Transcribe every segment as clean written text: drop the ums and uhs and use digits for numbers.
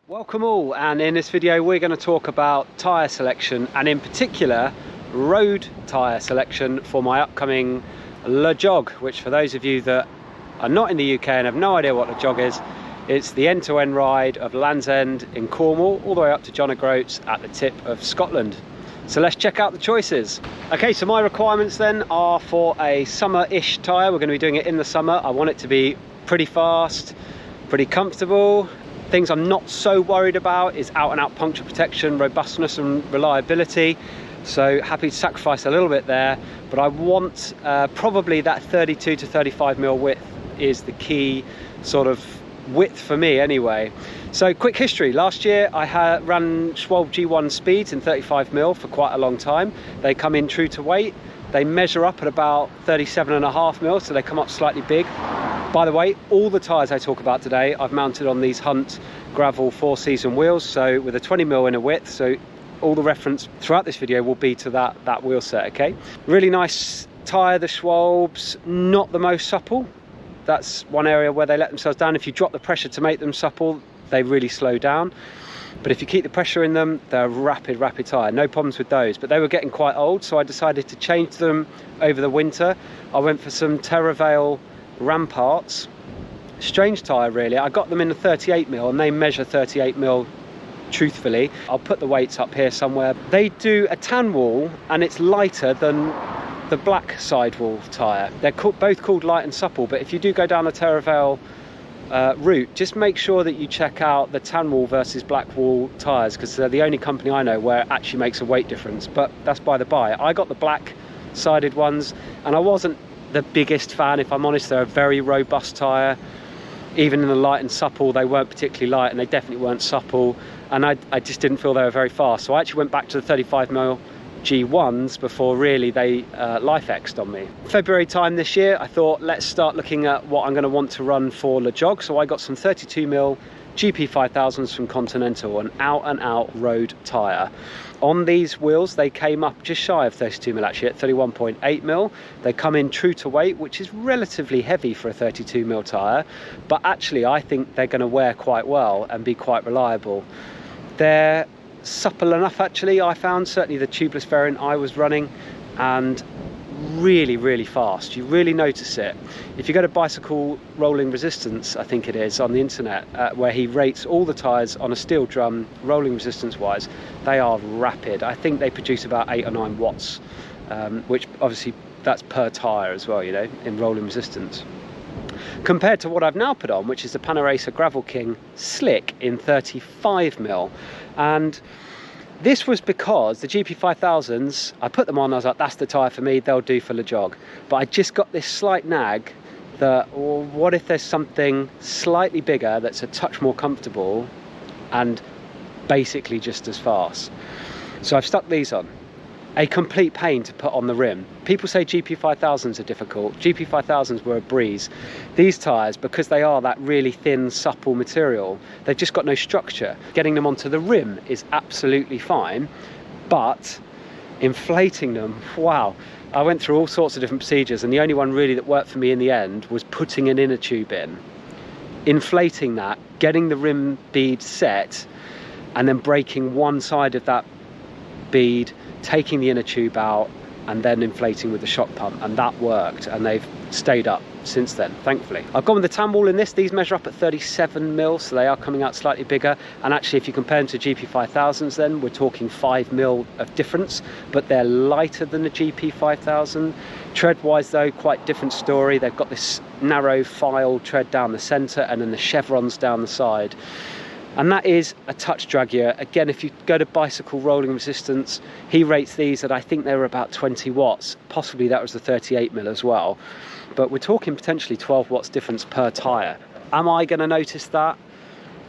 Welcome all, and in this video we're going to talk about tyre selection, and in particular road tyre selection for my upcoming LEJOG, which for those of you that are not in the UK and have no idea what LEJOG is, it's the end-to-end ride of Land's End in Cornwall all the way up to John O'Groats at the tip of Scotland. So let's check out the choices. Okay, so my requirements then are for a summer-ish tyre. We're going to be doing it in the summer. I want it to be pretty fast, pretty comfortable. Things I'm not so worried about is out and out puncture protection, robustness and reliability. So happy to sacrifice a little bit there, but I want probably that 32 to 35 mil width is the key sort of width for me anyway. So quick history, last year I ran Schwalbe G1 speeds in 35 mil for quite a long time. They come in true to weight. They measure up at about 37.5 mil, so they come up slightly big. By the way, all the tyres I talk about today, I've mounted on these Hunt Gravel 4-season wheels, so with a 20 mil inner width, so all the reference throughout this video will be to that wheel set, okay? Really nice tyre, the Schwalbes, not the most supple. That's one area where they let themselves down. If you drop the pressure to make them supple, they really slow down. But if you keep the pressure in them, they're a rapid tyre. No problems with those, but they were getting quite old, so I decided to change them over the winter. I went for some Terra Ramparts. Strange tyre really. I got them in the 38 mil and they measure 38 mil truthfully. I'll put the weights up here somewhere. They do a tan wall and it's lighter than the black sidewall tyre. They're both called light and supple, but if you do go down the Teravail route, just make sure that you check out the tan wall versus black wall tyres, because they're the only company I know where it actually makes a weight difference, but that's by the by. I got the black sided ones and I wasn't the biggest fan, if I'm honest. They're a very robust tyre. Even in the light and supple, they weren't particularly light and they definitely weren't supple, and I just didn't feel they were very fast. So I actually went back to the 35 mil G1s before really they life X'd on me. February time this year, I thought let's start looking at what I'm going to want to run for LEJOG. So I got some 32 mil GP5000s from Continental, an out and out road tyre. On these wheels they came up just shy of 32 mil actually, at 31.8 mil. They come in true to weight, which is relatively heavy for a 32 mil tyre, but actually I think they're going to wear quite well and be quite reliable. They're supple enough actually, I found, certainly the tubeless variant I was running, and really fast. You really notice it. If you go to Bicycle Rolling Resistance, I think it is, on the internet, where he rates all the tyres on a steel drum rolling resistance wise, they are rapid. I think they produce about 8 or 9 watts, which obviously that's per tyre as well, you know, in rolling resistance. Compared to what I've now put on, which is the Panaracer Gravelking Slick in 35 mil. And this was because the GP5000s, I put them on, I was like, that's the tyre for me, they'll do for LEJOG. But I just got this slight nag that, well, what if there's something slightly bigger that's a touch more comfortable and basically just as fast? So I've stuck these on. A complete pain to put on the rim. People say GP5000s are difficult. GP5000s were a breeze. These tyres, because they are that really thin, supple material, they've just got no structure. Getting them onto the rim is absolutely fine, but inflating them, wow. I went through all sorts of different procedures, and the only one really that worked for me in the end was putting an inner tube in, inflating that, getting the rim bead set, and then breaking one side of that bead, taking the inner tube out and then inflating with the shock pump, and that worked, and they've stayed up since then, thankfully. I've gone with the tan wall in this. These measure up at 37 mil, so they are coming out slightly bigger, and actually if you compare them to GP5000s, then we're talking 5 mil of difference, but they're lighter than the GP5000. Tread wise though, quite different story. They've got this narrow file tread down the center and then the chevrons down the side. And that is a touch draggier. Again, if you go to Bicycle Rolling Resistance, he rates these at, I think they were about 20 watts. Possibly that was the 38 mil as well. But we're talking potentially 12 watts difference per tyre. Am I going to notice that?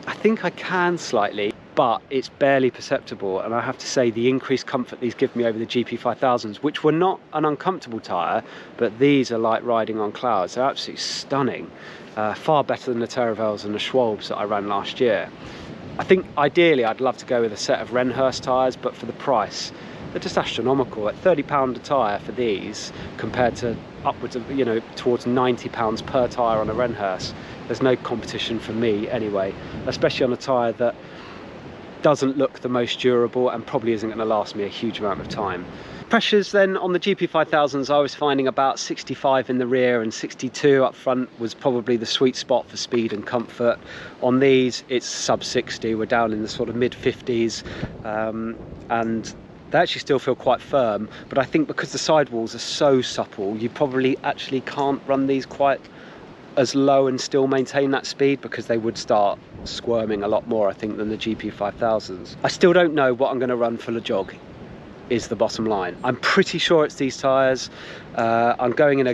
I think I can slightly, but it's barely perceptible. And I have to say the increased comfort these give me over the GP5000s, which were not an uncomfortable tyre, but these are like riding on clouds. They're absolutely stunning. Far better than the Teravails and the Schwalbes that I ran last year. I think ideally I'd love to go with a set of Renhurst tyres, but for the price, are just astronomical. At £30 a tyre for these, compared to upwards of, you know, towards £90 per tyre on a Renhurst, there's no competition for me anyway, especially on a tyre that doesn't look the most durable and probably isn't going to last me a huge amount of time. Pressures then on the GP5000s, I was finding about 65 in the rear and 62 up front was probably the sweet spot for speed and comfort. On these it's sub 60, we're down in the sort of mid 50s, and they actually still feel quite firm, but I think because the sidewalls are so supple, you probably actually can't run these quite as low and still maintain that speed, because they would start squirming a lot more, I think, than the GP5000s. I still don't know what I'm going to run for LEJOG, is the bottom line. I'm pretty sure it's these tyres. I'm going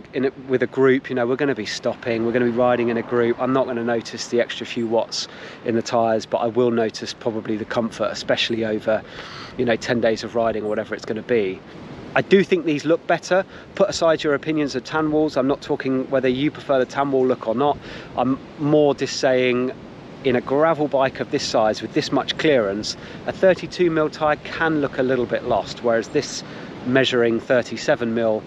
with a group, you know, we're going to be stopping, we're going to be riding in a group. I'm not going to notice the extra few watts in the tyres, but I will notice probably the comfort, especially over, you know, 10 days of riding or whatever it's going to be. I do think these look better. Put aside your opinions of tan walls. I'm not talking whether you prefer the tan wall look or not. I'm more just saying, in a gravel bike of this size with this much clearance, a 32mm tyre can look a little bit lost, whereas this measuring 37mm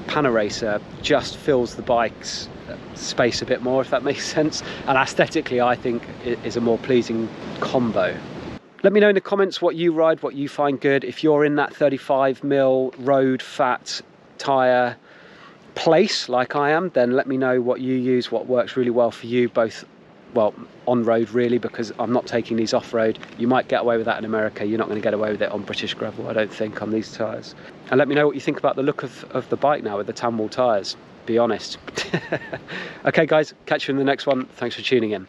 Panaracer just fills the bike's space a bit more, if that makes sense, and aesthetically I think it is a more pleasing combo. Let me know in the comments what you ride, what you find good. If you're in that 35mm road fat tyre place like I am, then let me know what you use, what works really well for you, both, well, on road really, because I'm not taking these off road. You might get away with that in America, you're not going to get away with it on British gravel, I don't think, on these tyres. And let me know what you think about the look of the bike now with the tan wall tyres, be honest. Okay guys, catch you in the next one, thanks for tuning in.